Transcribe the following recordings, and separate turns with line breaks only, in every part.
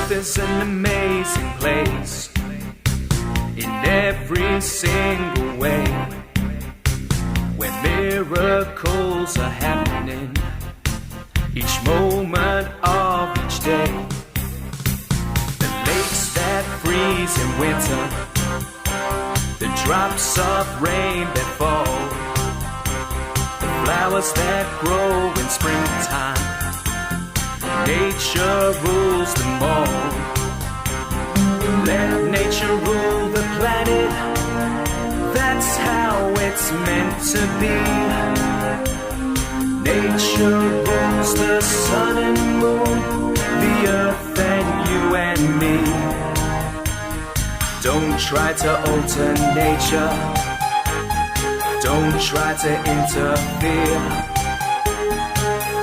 earth is an amazing place in every single way, where miracles are happening each moment of each day. The lakes that freeze in winter, the drops of rain that fall, the flowers that grow in springtime, nature rules them all. Let nature rule the planet, that's how it's meant to be. Nature rules the sun and moon, the earth and you and me. Don't try to alter nature, don't try to interfere,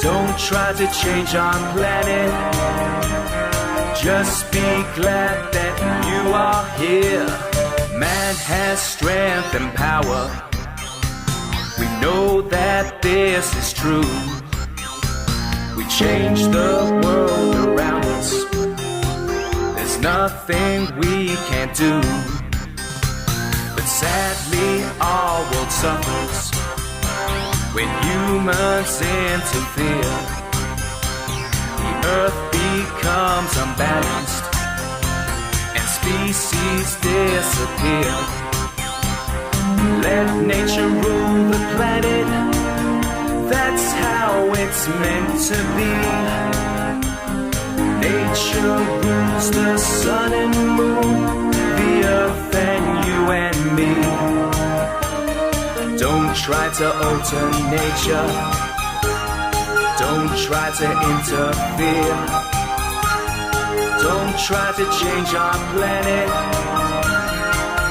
don't try to change our planet. Just be glad that you are here. Man has strength and power, we know that this is true. We change the world around us, there's nothing we can't do. But sadly our world suffers when humans interfere. The earth becomes unbalanced and species disappear. Let nature rule the planet, that's how it's meant to be. Nature rules the sun and moon, the earth and you and me. Don't try to alter nature, don't try to interfere, don't try to change our planet.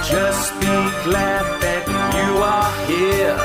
Just be glad that you are here.